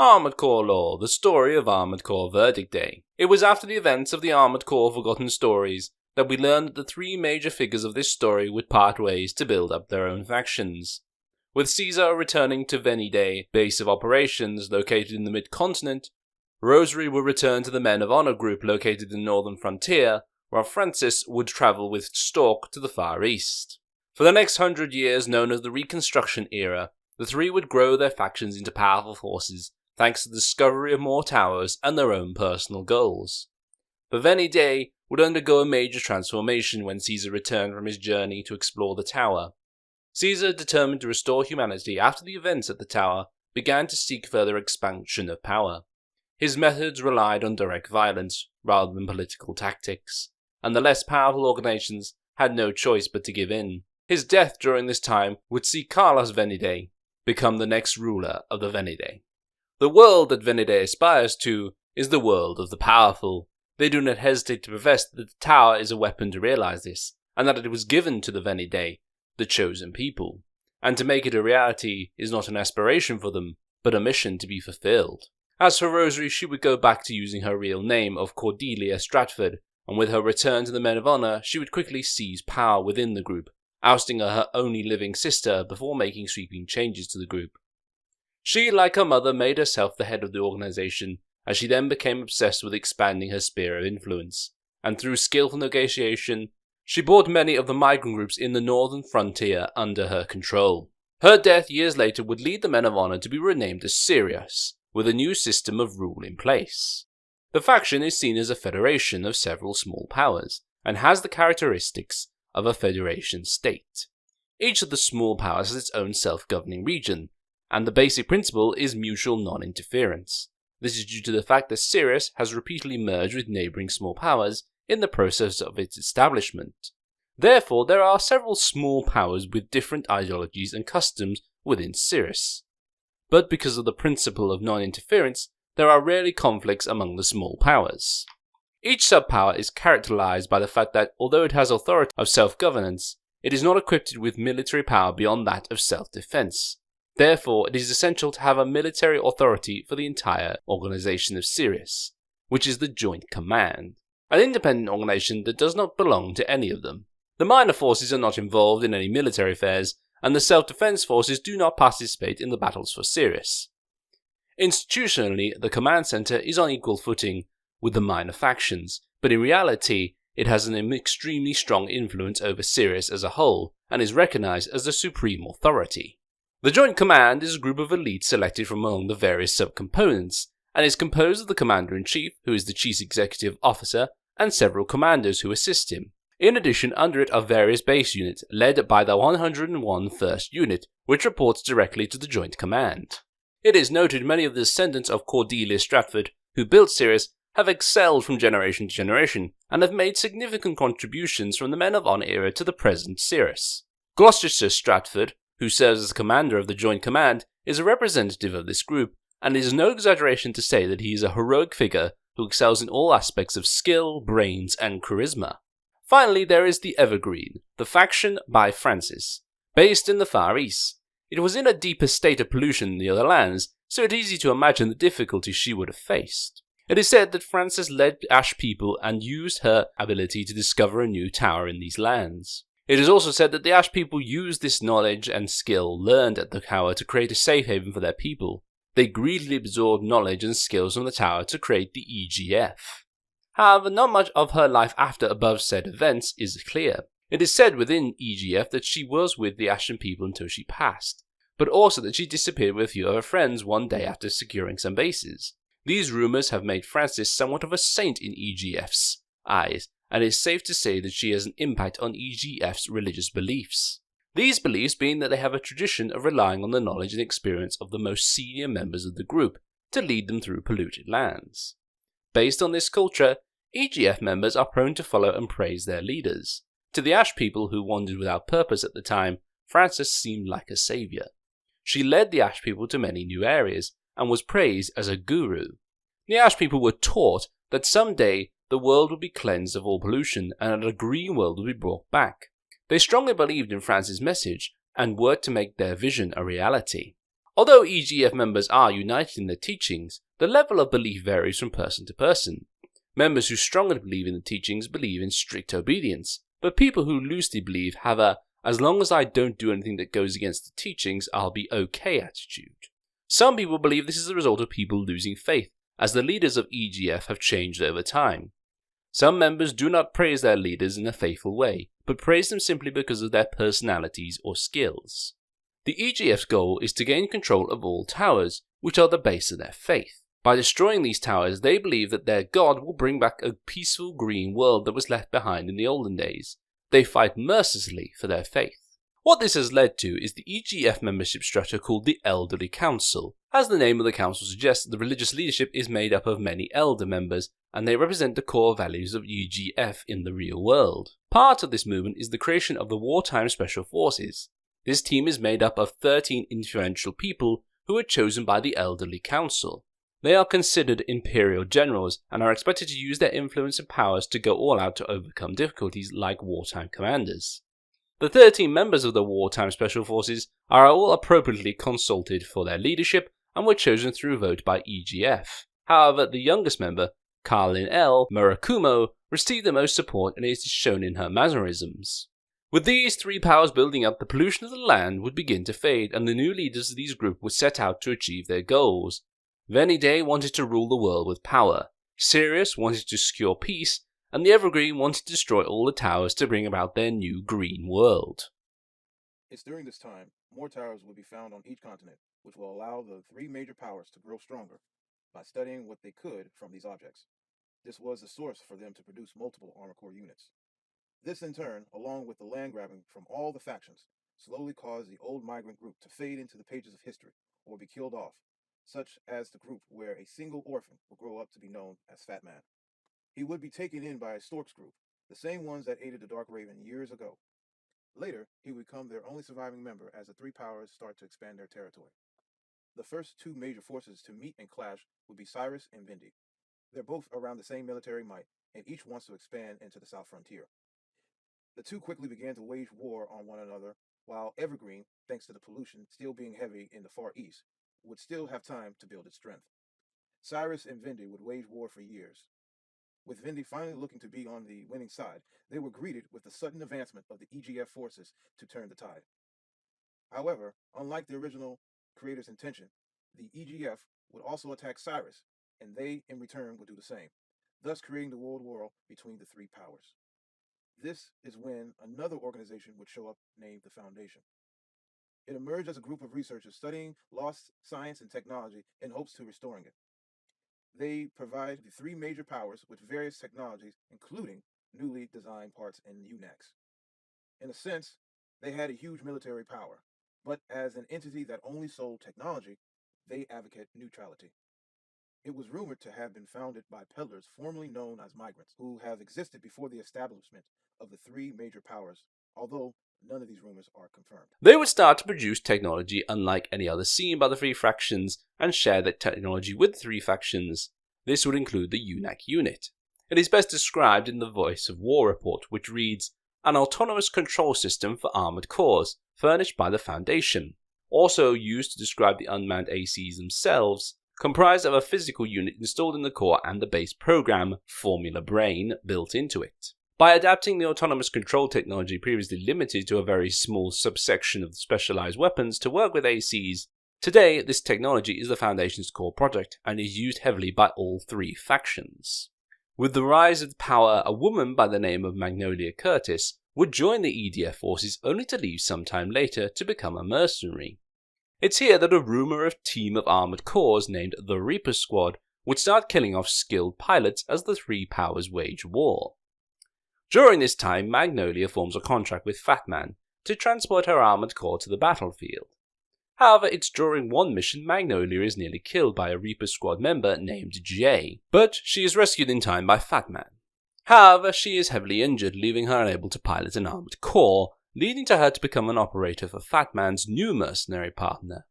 Armored Core lore, the story of Armored Core Verdict Day. It was after the events of the Armored Core Forgotten Stories that we learned that the three major figures of this story would part ways to build up their own factions. With Caesar returning to Vendie Day, base of operations located in the mid-continent, Rosary would return to the Men of Honor group located in the northern frontier, while Francis would travel with Stork to the Far East. For the next 100 years, known as the Reconstruction Era, the three would grow their factions into powerful forces thanks to the discovery of more towers and their own personal goals. But Vendie Day would undergo a major transformation when Caesar returned from his journey to explore the tower. Caesar, determined to restore humanity after the events at the tower, began to seek further expansion of power. His methods relied on direct violence rather than political tactics, and the less powerful organizations had no choice but to give in. His death during this time would see Carlos Vendie Day become the next ruler of the Vendie Day. The world that Vendie Day aspires to is the world of the powerful. They do not hesitate to profess that the tower is a weapon to realize this, and that it was given to the Vendie Day, the chosen people, and to make it a reality is not an aspiration for them, but a mission to be fulfilled. As for Rosary, she would go back to using her real name of Cordelia Stratford, and with her return to the Men of Honor, she would quickly seize power within the group, ousting her only living sister before making sweeping changes to the group. She, like her mother, made herself the head of the organization, as she then became obsessed with expanding her sphere of influence, and through skillful negotiation, she brought many of the migrant groups in the northern frontier under her control. Her death years later would lead the Men of Honor to be renamed as Sirius, with a new system of rule in place. The faction is seen as a federation of several small powers, and has the characteristics of a federation state. Each of the small powers has its own self-governing region, and the basic principle is mutual non-interference. This is due to the fact that Sirius has repeatedly merged with neighbouring small powers in the process of its establishment. Therefore, there are several small powers with different ideologies and customs within Sirius. But because of the principle of non-interference, there are rarely conflicts among the small powers. Each subpower is characterized by the fact that, although it has authority of self-governance, it is not equipped with military power beyond that of self-defense. Therefore, it is essential to have a military authority for the entire organization of Sirius, which is the Joint Command, an independent organization that does not belong to any of them. The minor forces are not involved in any military affairs, and the self-defense forces do not participate in the battles for Sirius. Institutionally, the command center is on equal footing with the minor factions, but in reality, it has an extremely strong influence over Sirius as a whole, and is recognized as the supreme authority. The Joint Command is a group of elites selected from among the various subcomponents, and is composed of the Commander-in-Chief, who is the Chief Executive Officer, and several commanders who assist him. In addition, under it are various base units, led by the 101 1st Unit, which reports directly to the Joint Command. It is noted many of the descendants of Cordelia Stratford, who built Sirius, have excelled from generation to generation, and have made significant contributions from the Men of Honor era to the present Sirius. Gloucester Stratford, who serves as commander of the Joint Command, is a representative of this group, and it is no exaggeration to say that he is a heroic figure who excels in all aspects of skill, brains, and charisma. Finally, there is the Evergreen, the faction by Francis, based in the Far East. It was in a deeper state of pollution than the other lands, so it is easy to imagine the difficulties she would have faced. It is said that Francis led Ash people and used her ability to discover a new tower in these lands. It is also said that the Ash people used this knowledge and skill learned at the tower to create a safe haven for their people. They greedily absorbed knowledge and skills from the tower to create the EGF. However, not much of her life after above said events is clear. It is said within EGF that she was with the Ashen people until she passed, but also that she disappeared with a few of her friends one day after securing some bases. These rumours have made Francis somewhat of a saint in EGF's eyes, and it is safe to say that she has an impact on EGF's religious beliefs. These beliefs being that they have a tradition of relying on the knowledge and experience of the most senior members of the group to lead them through polluted lands. Based on this culture, EGF members are prone to follow and praise their leaders. To the Ash people who wandered without purpose at the time, Francis seemed like a saviour. She led the Ash people to many new areas, and was praised as a guru. The Ash people were taught that someday the world would be cleansed of all pollution and that a green world would be brought back. They strongly believed in Francis' message and worked to make their vision a reality. Although EGF members are united in their teachings, the level of belief varies from person to person. Members who strongly believe in the teachings believe in strict obedience, but people who loosely believe have a "as long as I don't do anything that goes against the teachings, I'll be okay" attitude. Some people believe this is the result of people losing faith, as the leaders of EGF have changed over time. Some members do not praise their leaders in a faithful way, but praise them simply because of their personalities or skills. The EGF's goal is to gain control of all towers, which are the base of their faith. By destroying these towers, they believe that their god will bring back a peaceful green world that was left behind in the olden days. They fight mercilessly for their faith. What this has led to is the EGF membership structure called the Elderly Council. As the name of the council suggests, the religious leadership is made up of many elder members, and they represent the core values of EGF in the real world. Part of this movement is the creation of the Wartime Special Forces. This team is made up of 13 influential people who are chosen by the Elderly Council. They are considered imperial generals and are expected to use their influence and powers to go all out to overcome difficulties like wartime commanders. The 13 members of the Wartime Special Forces are all appropriately consulted for their leadership and were chosen through vote by EGF. However, the youngest member, Carlin L. Murakumo, received the most support, and it is shown in her mannerisms. With these three powers building up, the pollution of the land would begin to fade, and the new leaders of these groups would set out to achieve their goals. Vendie wanted to rule the world with power, Sirius wanted to secure peace, and the Evergreen wanted to destroy all the towers to bring about their new green world. It's during this time, more towers will be found on each continent, which will allow the three major powers to grow stronger by studying what they could from these objects. This was the source for them to produce multiple armor core units. This in turn, along with the land grabbing from all the factions, slowly caused the old migrant group to fade into the pages of history or be killed off, such as the group where a single orphan will grow up to be known as Fat Man. He would be taken in by a Storks group, the same ones that aided the Dark Raven years ago. Later, he would become their only surviving member as the three powers start to expand their territory. The first two major forces to meet and clash would be Sirius and Vendie. They're both around the same military might, and each wants to expand into the south frontier. The two quickly began to wage war on one another, while Evergreen, thanks to the pollution still being heavy in the far east, would still have time to build its strength. Sirius and Vendie would wage war for years. With Vendie finally looking to be on the winning side, they were greeted with the sudden advancement of the EGF forces to turn the tide. However, unlike the original creator's intention, the EGF would also attack Sirius, and they, in return, would do the same, thus creating the world war between the three powers. This is when another organization would show up named the Foundation. It emerged as a group of researchers studying lost science and technology in hopes to restoring it. They provide the three major powers with various technologies, including newly designed parts and UNACs. In a sense, they had a huge military power, but as an entity that only sold technology, they advocate neutrality. It was rumored to have been founded by peddlers formerly known as migrants, who have existed before the establishment of the three major powers, although none of these rumors are confirmed. They would start to produce technology unlike any other seen by the three factions and share that technology with the three factions. This would include the UNAC unit. It is best described in the Voice of War report, which reads, "An autonomous control system for armored cores, furnished by the Foundation, also used to describe the unmanned ACs themselves, comprised of a physical unit installed in the core and the base program, Formula Brain, built into it." By adapting the autonomous control technology previously limited to a very small subsection of specialized weapons to work with ACs, today this technology is the Foundation's core project and is used heavily by all three factions. With the rise of power, a woman by the name of Magnolia Curtis would join the EDF forces only to leave sometime later to become a mercenary. It's here that a rumor of team of armored cores named the Reaper Squad would start killing off skilled pilots as the three powers wage war. During this time, Magnolia forms a contract with Fat Man to transport her armored core to the battlefield. However, it's during one mission Magnolia is nearly killed by a Reaper Squad member named Jay, but she is rescued in time by Fat Man. However, she is heavily injured, leaving her unable to pilot an armored core, leading to her to become an operator for Fat Man's new mercenary partner.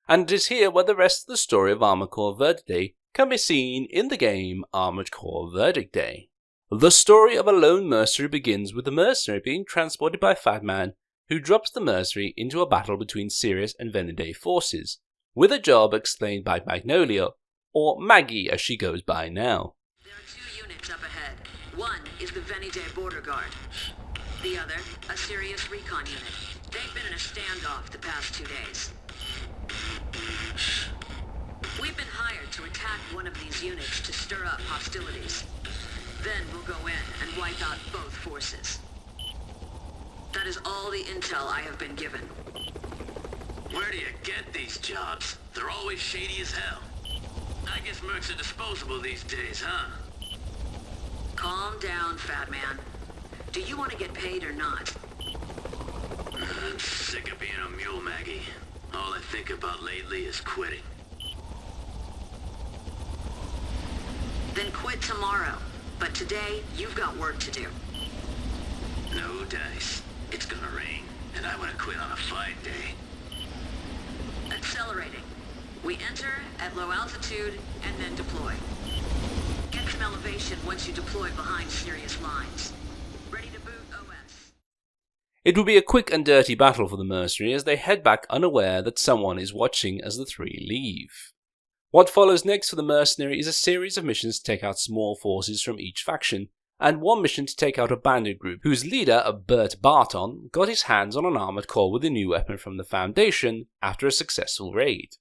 And it is here where the rest of the story of Armored Core Verdict Day can be seen in the game Armored Core Verdict Day. The story of a lone mercenary begins with the mercenary being transported by Fat Man, who drops the mercenary into a battle between Sirius and Vendie forces, with a job explained by Magnolia, or Maggie as she goes by now. There are 2 units up ahead. One is the Vendie Border Guard. The other, a Sirius recon unit. They've been in a standoff the past 2 days. We've been hired to attack one of these units to stir up hostilities. Then we'll go in and wipe out both forces. That is all the intel I have been given. Where do you get these jobs? They're always shady as hell. I guess mercs are disposable these days, huh? Calm down, fat man. Do you want to get paid or not? I'm sick of being a mule, Maggie. All I think about lately is quitting. Then quit tomorrow. But today, you've got work to do. No dice. It's gonna rain, and I want to quit on a fine day. Accelerating. We enter at low altitude and then deploy. Get some elevation once you deploy behind Sirius lines. Ready to boot OS. It will be a quick and dirty battle for the mercenary as they head back unaware that someone is watching as the 3 leave. What follows next for the mercenary is a series of missions to take out small forces from each faction, and one mission to take out a bandit group whose leader, Bert Barton, got his hands on an armored core with a new weapon from the Foundation after a successful raid.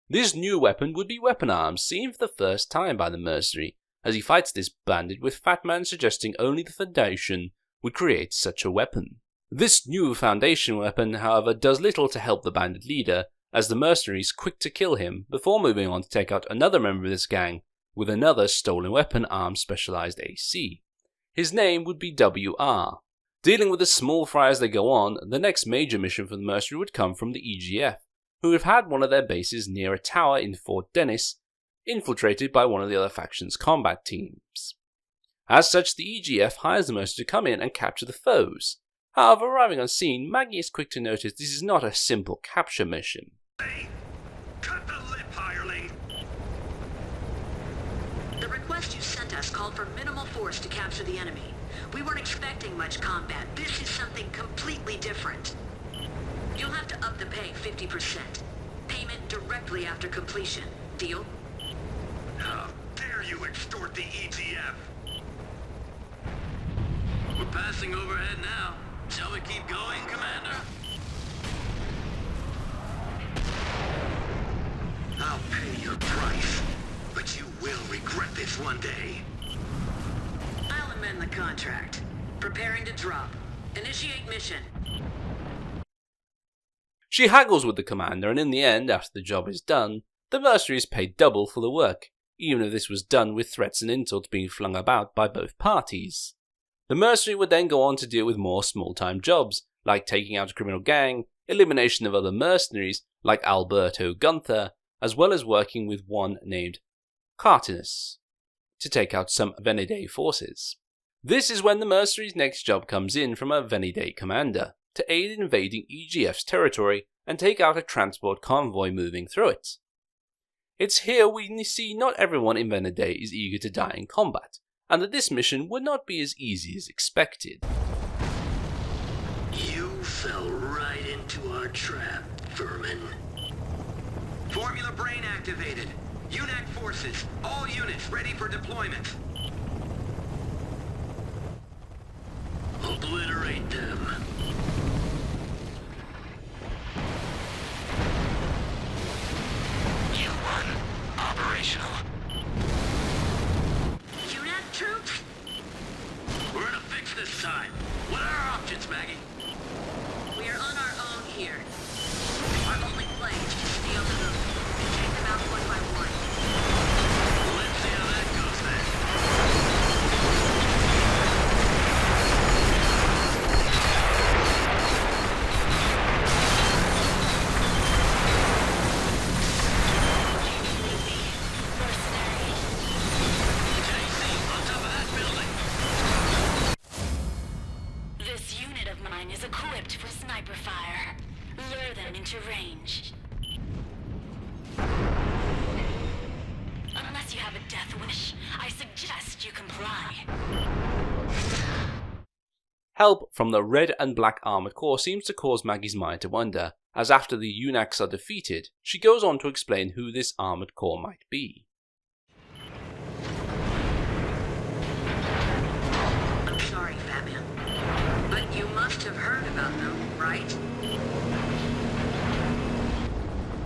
This new weapon would be weapon arms seen for the first time by the mercenary, as he fights this bandit with Fat Man suggesting only the Foundation would create such a weapon. This new Foundation weapon, however, does little to help the bandit leader, as the mercenary is quick to kill him before moving on to take out another member of this gang with another stolen weapon armed specialized AC. His name would be WR. Dealing with the small fry as they go on, the next major mission for the mercenary would come from the EGF, who have had one of their bases near a tower in Fort Dennis, infiltrated by one of the other faction's combat teams. As such, the EGF hires the mercenary to come in and capture the foes. However, arriving on scene, Maggie is quick to notice this is not a simple capture mission. Hey, cut the lip, hireling! The request you sent us called for minimal force to capture the enemy. We weren't expecting much combat. This is something completely different. You'll have to up the pay 50%. Payment directly after completion. Deal? How dare you extort the EGF? We're passing overhead now. Shall we keep going, Commander? I'll pay your price, but you will regret this one day. I'll amend the contract. Preparing to drop. Initiate mission. She haggles with the commander, and in the end, after the job is done, the mercenary is paid double for the work, even if this was done with threats and insults being flung about by both parties. The mercenary would then go on to deal with more small-time jobs, like taking out a criminal gang, elimination of other mercenaries like Alberto Gunther, as well as working with one named Cartinus to take out some Vendie forces. This is when the mercenary's next job comes in from a Vendie commander, to aid in invading EGF's territory and take out a transport convoy moving through it. It's here we see not everyone in Vendie is eager to die in combat, and that this mission would not be as easy as expected. You fell right into our trap, vermin. Formula brain activated. UNAC forces. All units ready for deployment. Obliterate them. U1 operational. UNAC troops? We're gonna fix this time. What are our options, Maggie? We are on our own here. Our only play is to stay on the move and take them out one by one. Let's see how that goes then. JC, on top of that building. This unit of mine is equipped for sniper fire. Lure them into range. Unless you have a death wish, I suggest you comply. Help from the red and black armoured core seems to cause Maggie's mind to wander, as after the UNACs are defeated, she goes on to explain who this armored corps might be. I'm sorry, Fatman, but you must have heard about them, right?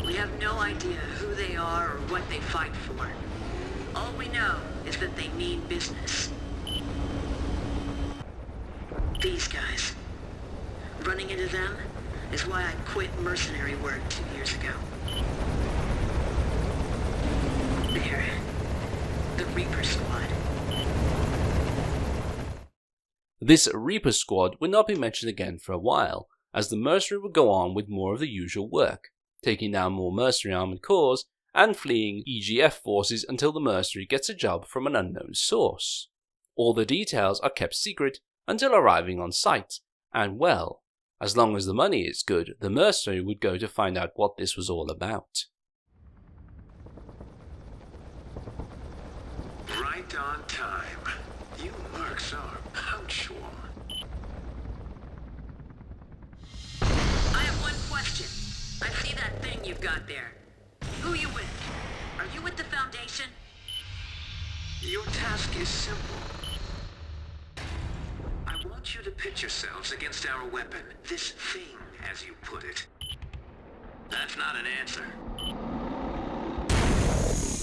We have no idea who they are or what they fight for. All we know is that they mean business. These guys. Running into them is why I quit mercenary work 2 years ago. They're the Reaper Squad. This Reaper Squad would not be mentioned again for a while, as the mercenary would go on with more of the usual work, taking down more mercenary armored corps and fleeing EGF forces until the mercenary gets a job from an unknown source. All the details are kept secret until arriving on site, and well, as long as the money is good, the mercenary would go to find out what this was all about. Right on time. You mercs are punctual. I have one question. I see that thing you've got there. Who you with? Are you with the Foundation? Your task is simple. I want you to pit yourselves against our weapon, this thing, as you put it. That's not an answer.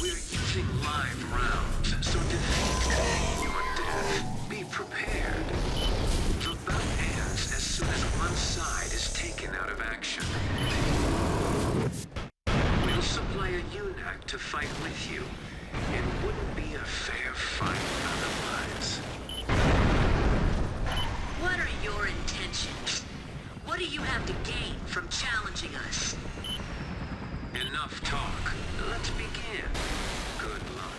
We're using live rounds, so defeat your death. Be prepared. The bout ends as soon as one side is taken out of action. We'll supply a UNAC to fight with you. It wouldn't be a fair fight otherwise. What are your intentions? What do you have to gain from challenging us? Enough talk. Let's begin. Good luck.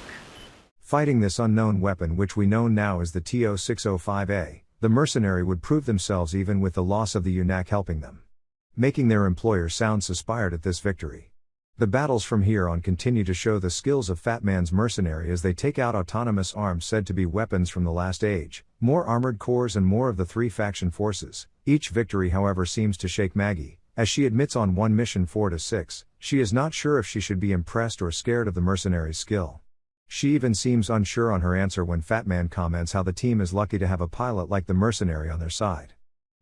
Fighting this unknown weapon, which we know now as the TO-605A, the mercenary would prove themselves even with the loss of the UNAC helping them, making their employers sound inspired at this victory. The battles from here on continue to show the skills of Fatman's mercenary as they take out autonomous arms said to be weapons from the last age, more armored corps and more of the three faction forces. Each victory however seems to shake Maggie, as she admits on one mission 4-6, she is not sure if she should be impressed or scared of the mercenary's skill. She even seems unsure on her answer when Fatman comments how the team is lucky to have a pilot like the mercenary on their side.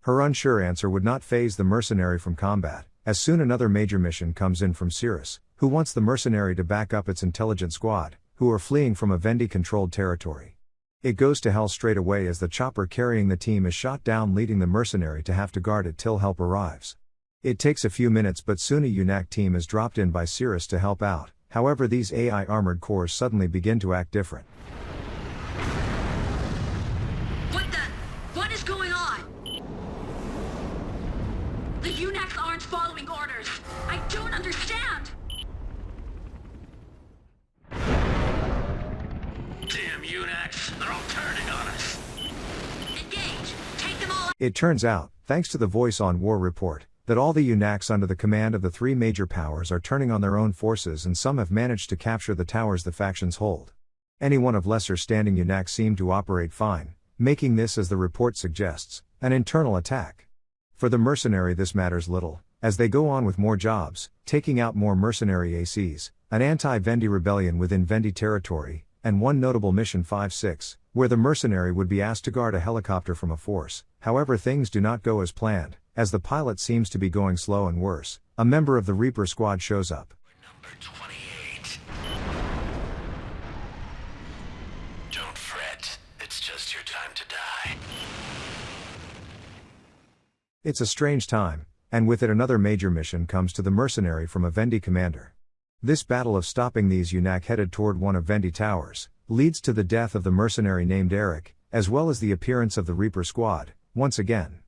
Her unsure answer would not faze the mercenary from combat, as soon another major mission comes in from Sirius, who wants the mercenary to back up its intelligence squad, who are fleeing from a Vendie-controlled territory. It goes to hell straight away as the chopper carrying the team is shot down, leading the mercenary to have to guard it till help arrives. It takes a few minutes, but soon a UNAC team is dropped in by Sirius to help out. However, these AI armored corps suddenly begin to act different. What is going on? The UNACs aren't following orders. I don't understand. Damn UNACs, they're all turning on us. Engage. Take them all. It turns out, thanks to the Voice on War report, that all the UNACs under the command of the three major powers are turning on their own forces, and some have managed to capture the towers the factions hold. Anyone of lesser standing UNACs seem to operate fine, making this, as the report suggests, an internal attack. For the mercenary this matters little, as they go on with more jobs, taking out more mercenary ACs, an anti-Vendie rebellion within Vendie territory, and one notable mission 5-6, where the mercenary would be asked to guard a helicopter from a force. However, things do not go as planned, as the pilot seems to be going slow, and worse, a member of the Reaper squad shows up. Number 28. Don't fret, it's just your time to die. It's a strange time, and with it another major mission comes to the mercenary from a Vendie commander. This battle of stopping these UNAC headed toward one of Vendie towers, leads to the death of the mercenary named Eric, as well as the appearance of the Reaper squad, once again.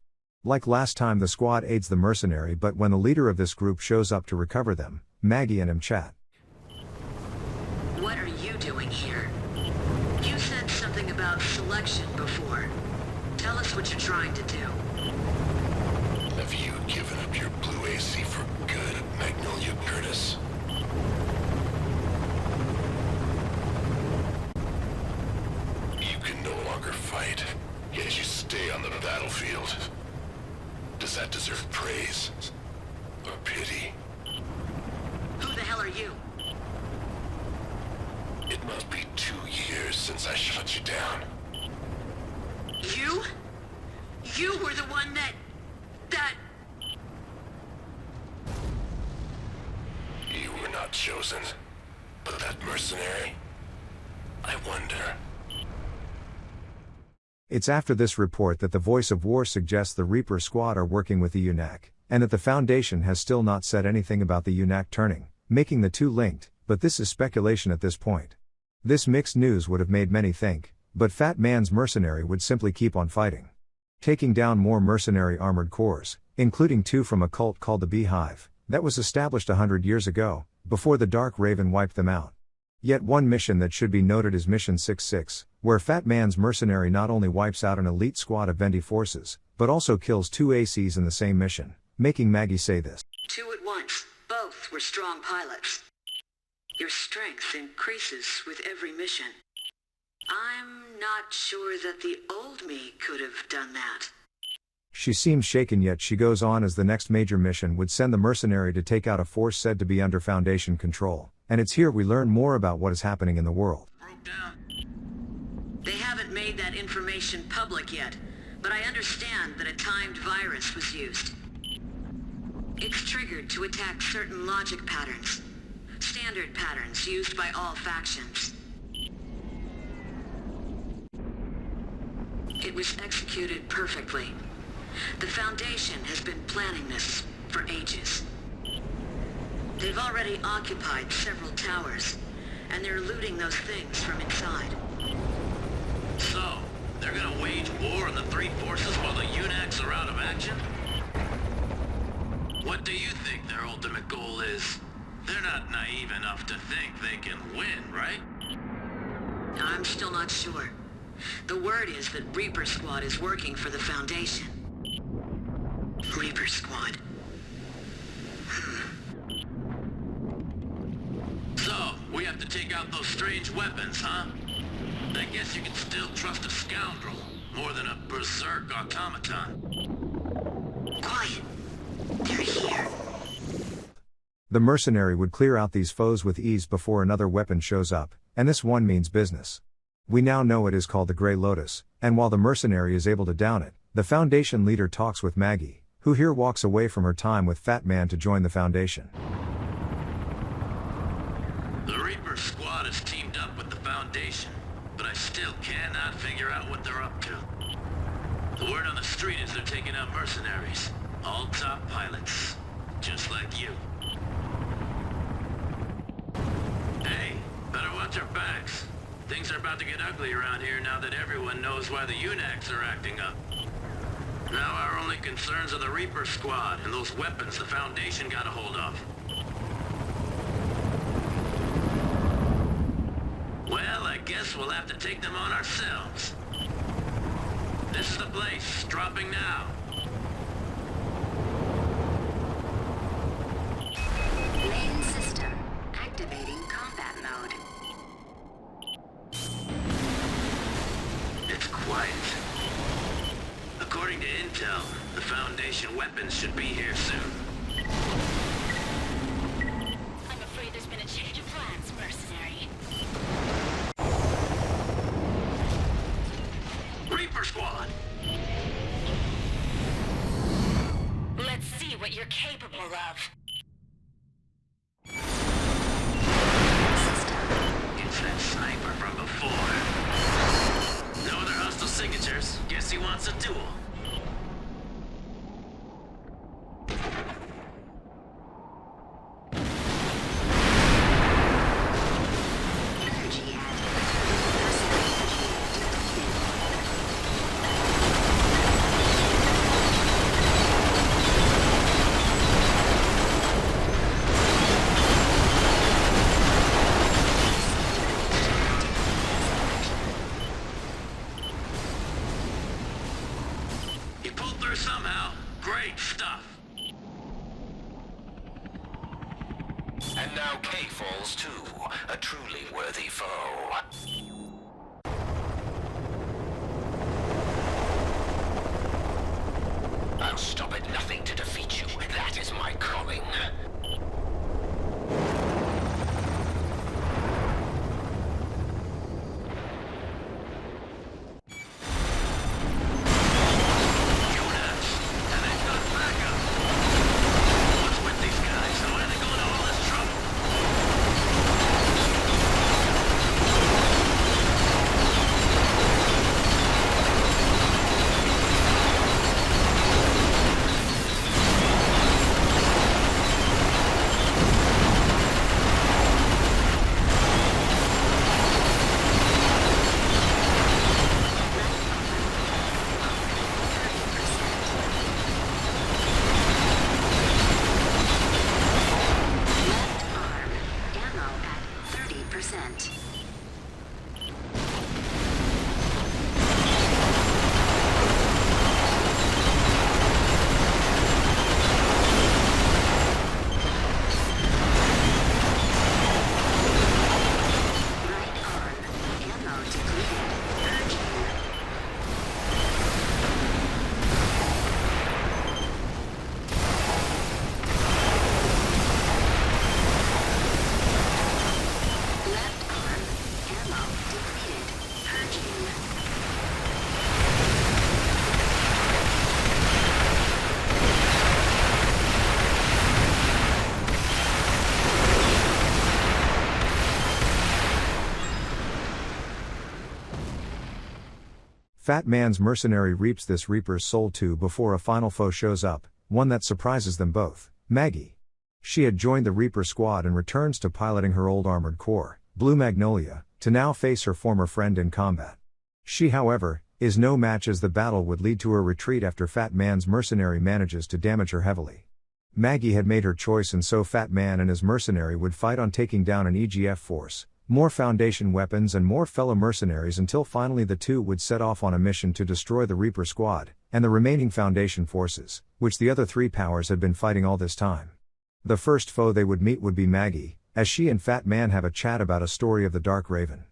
Like last time, the squad aids the mercenary, but when the leader of this group shows up to recover them, Maggie and him chat. What are you doing here? You said something about selection before. Tell us what you're trying to do. Have you given up your blue AC for good, Magnolia Curtis? You can no longer fight, yet you stay on the battlefield. Does that deserve praise? or pity. Who the hell are you? It must be 2 years since I shut you down. You? You were the one that... You were not chosen, but that mercenary? I wonder. It's after this report that the voice of war suggests the Reaper squad are working with the UNAC, and that the Foundation has still not said anything about the UNAC turning, making the two linked, but this is speculation at this point. This mixed news would have made many think, but Fat Man's mercenary would simply keep on fighting. Taking down more mercenary armored corps, including 2 from a cult called the Beehive, that was established 100 years ago, before the Dark Raven wiped them out. Yet one mission that should be noted is Mission 66, where Fat Man's mercenary not only wipes out an elite squad of Vendie forces, but also kills 2 ACs in the same mission, making Maggie say this. 2 at once. Both were strong pilots. Your strength increases with every mission. I'm not sure that the old me could have done that. She seems shaken, yet she goes on as the next major mission would send the mercenary to take out a force said to be under Foundation control, and it's here we learn more about what is happening in the world. Broke down. They haven't made that information public yet, but I understand that a timed virus was used. It's triggered to attack certain logic patterns, standard patterns used by all factions. It was executed perfectly. The Foundation has been planning this for ages. They've already occupied several towers, and they're looting those things from inside. So, they're gonna wage war on the 3 forces while the UNACs are out of action? What do you think their ultimate goal is? They're not naive enough to think they can win, right? I'm still not sure. The word is that Reaper Squad is working for the Foundation. Reaper Squad. So, we have to take out those strange weapons, huh? I guess you can still trust a scoundrel more than a berserk automaton. Quiet. They're here. The mercenary would clear out these foes with ease before another weapon shows up, and this one means business. We now know it is called the Grey Lotus, and while the mercenary is able to down it, the Foundation leader talks with Maggie, who here walks away from her time with Fat Man to join the Foundation. The Reaper squad is teamed up with the Foundation, but I still cannot figure out what they're up to. The word on the street is they're taking out mercenaries, all top pilots, just like you. Hey, better watch our backs. Things are about to get ugly around here now that everyone knows why the UNACs are acting up. Now our only concerns are the Reaper squad and those weapons the Foundation got a hold of. Well, I guess we'll have to take them on ourselves. This is the place, dropping now. Main system. Activating combat mode. It's quiet. According to intel, the Foundation weapons should be here soon. I'm afraid there's been a change of plans, mercenary. Reaper squad! Let's see what you're capable of. It's that sniper from before. No other hostile signatures. Guess he wants a duel. Energy added. You pulled through somehow. Great stuff. And now K falls too, a truly worthy foe. I'll stop at nothing to defeat you. That is my calling. darling. Fat Man's mercenary reaps this Reaper's soul too before a final foe shows up, one that surprises them both, Maggie. She had joined the Reaper squad and returns to piloting her old armored core, Blue Magnolia, to now face her former friend in combat. She, however, is no match as the battle would lead to her retreat after Fat Man's mercenary manages to damage her heavily. Maggie had made her choice, and so Fat Man and his mercenary would fight on taking down an EGF force, more Foundation weapons and more fellow mercenaries, until finally the two would set off on a mission to destroy the Reaper squad, and the remaining Foundation forces, which the other three powers had been fighting all this time. The first foe they would meet would be Maggie, as she and Fat Man have a chat about a story of the Dark Raven.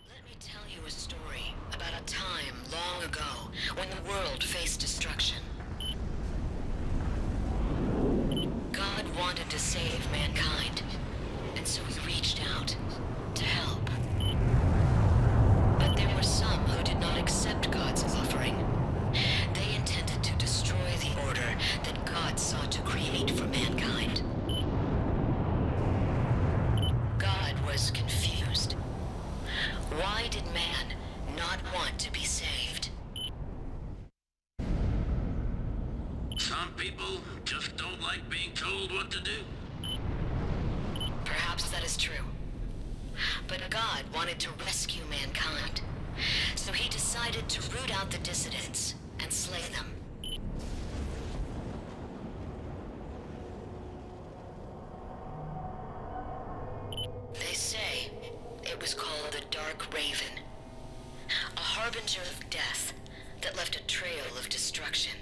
Let me tell you a story about a time long ago when the world faced destruction. God wanted to save mankind, and so he reached out to help. But there were some who did not accept God's offering. They intended to destroy the order that God sought to create for mankind. God was confused. Why did man not want to be saved? Some people just don't like being told what to do. Perhaps that is true. But God wanted to rescue mankind, so he decided to root out the dissidents and slay them. They say it was called the Dark Raven, a harbinger of death that left a trail of destruction.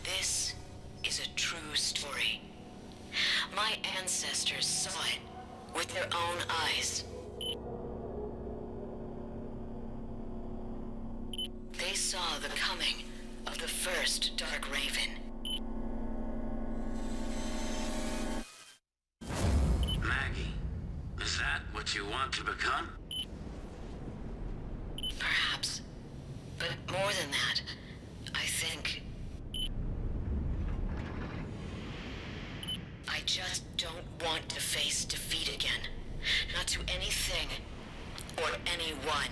This is a true story. My ancestors saw it with their own eyes. They saw the coming of the first Dark Raven. Maggie, is that what you want to become? Perhaps. But more than that, I think... I just don't want to face defeat again. Not to anything or anyone.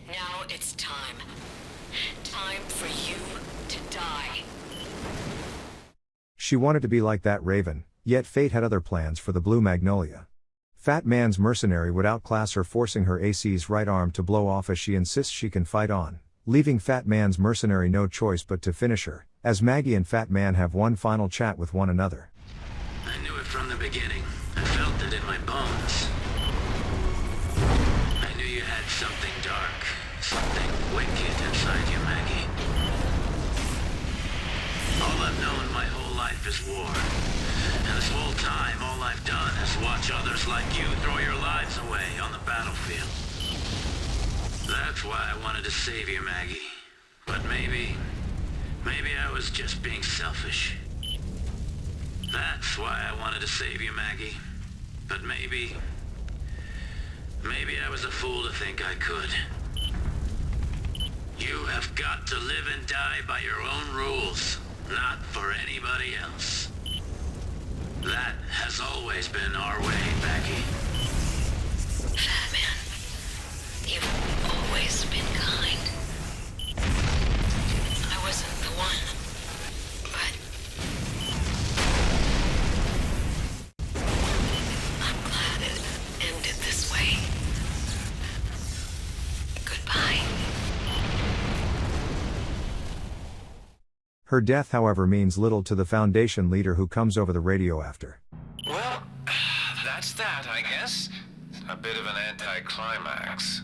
Now it's time. Time for you to die. She wanted to be like that Raven, yet fate had other plans for the Blue Magnolia. Fat Man's mercenary would outclass her, forcing her AC's right arm to blow off as she insists she can fight on, leaving Fat Man's mercenary no choice but to finish her, as Maggie and Fat Man have one final chat with one another. I knew it from the beginning. I felt it in my bones. I knew you had something dark, something wicked inside you, Maggie. All I've known my whole life is war. And this whole time, all I've done is watch others like you throw your lives away on the battlefield. That's why I wanted to save you, Maggie. But maybe Maybe I was just being selfish. That's why I wanted to save you, Maggie. But maybe I was a fool to think I could. You have got to live and die by your own rules, not for anybody else. That has always been our way, Maggie. Fat Man, you've always been kind. I wasn't the one, but I'm glad it ended this way. Goodbye. Her death, however, means little to the Foundation leader who comes over the radio after. Well, that's that, I guess. A bit of an anticlimax.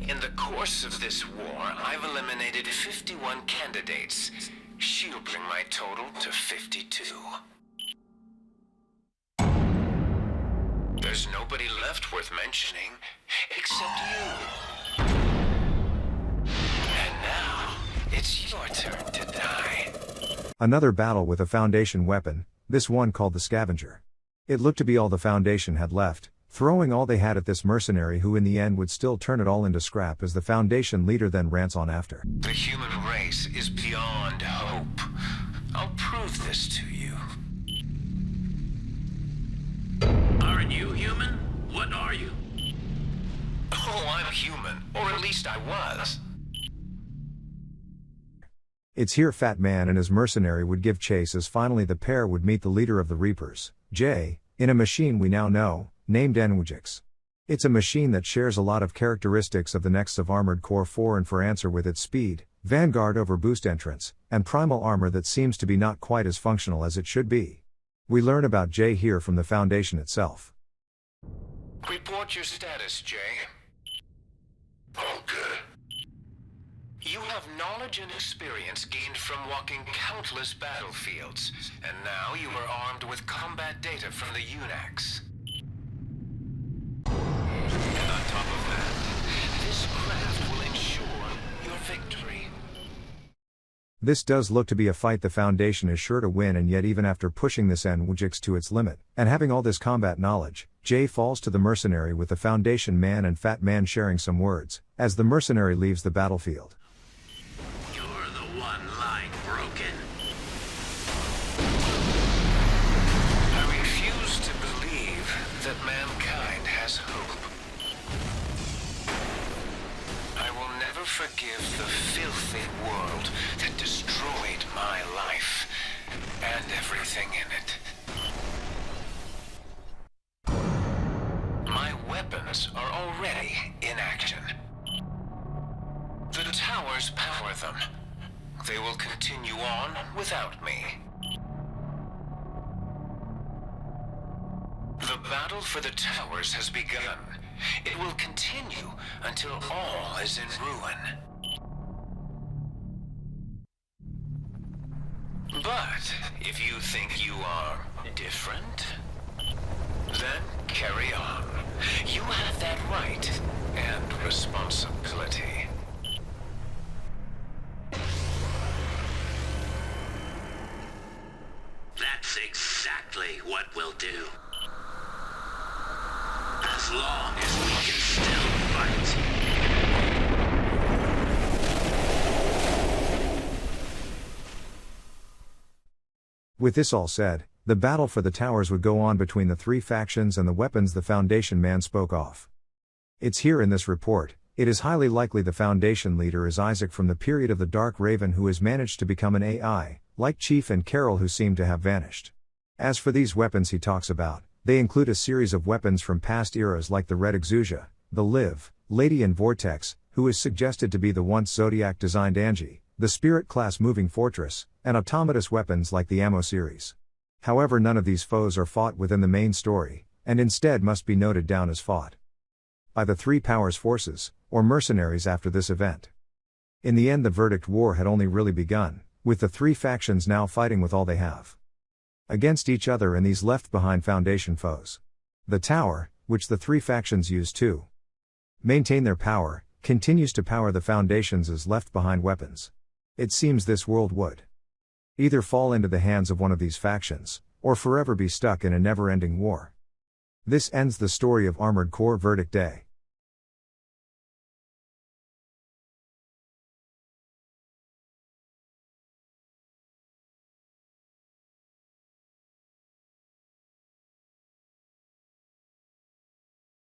In the course of this war, I've eliminated 51 candidates. She'll bring my total to 52. There's nobody left worth mentioning, except you. And now, it's your turn to die. Another battle with a Foundation weapon, this one called the Scavenger. It looked to be all the Foundation had left, throwing all they had at this mercenary who in the end would still turn it all into scrap as the Foundation leader then rants on after. The human race is beyond hope. I'll prove this to you. Aren't you human? What are you? Oh, I'm human. Or at least I was. It's here Fat Man and his mercenary would give chase as finally the pair would meet the leader of the Reapers, Jay, in a machine we now know, named Enwujix. It's a machine that shares a lot of characteristics of the next of Armored Core 4 and for answer with its speed, Vanguard over boost entrance, and primal armor that seems to be not quite as functional as it should be. We learn about Jay here from the Foundation itself. Report your status, Jay. Oh, good. You have knowledge and experience gained from walking countless battlefields, and now you are armed with combat data from the UNACs. And on top of that, this craft will ensure your victory. This does look to be a fight the Foundation is sure to win, and yet even after pushing this Enwujix to its limit, and having all this combat knowledge, Jay falls to the mercenary with the Foundation man and Fat Man sharing some words, as the mercenary leaves the battlefield. You're the one line broken. I refuse to believe that mankind has hope. I will never forgive the filthy world that destroyed my life and everything in it. My weapons are already in action. The towers power them. They will continue on without me. The battle for the towers has begun. It will continue until all is in ruin. But if you think you are different, then carry on. You have that right and responsibility. That's exactly what we'll do. As long as we can still fight. With this all said, the battle for the towers would go on between the three factions and the weapons the Foundation man spoke of. It's here in this report, it is highly likely the Foundation leader is Isaac from the period of the Dark Raven who has managed to become an AI, like Chief and Carol who seem to have vanished. As for these weapons he talks about, they include a series of weapons from past eras like the Red Exusia, the Liv, Lady and Vortex, who is suggested to be the once Zodiac-designed Angie, the Spirit-class moving fortress, and automatus weapons like the Ammo series. However, none of these foes are fought within the main story, and instead must be noted down as fought by the Three Powers forces, or mercenaries after this event. In the end the verdict war had only really begun, with the three factions now fighting with all they have against each other and these left-behind Foundation foes. The tower, which the three factions use to maintain their power, continues to power the Foundations as left-behind weapons. It seems this world would either fall into the hands of one of these factions, or forever be stuck in a never-ending war. This ends the story of Armored Core Verdict Day.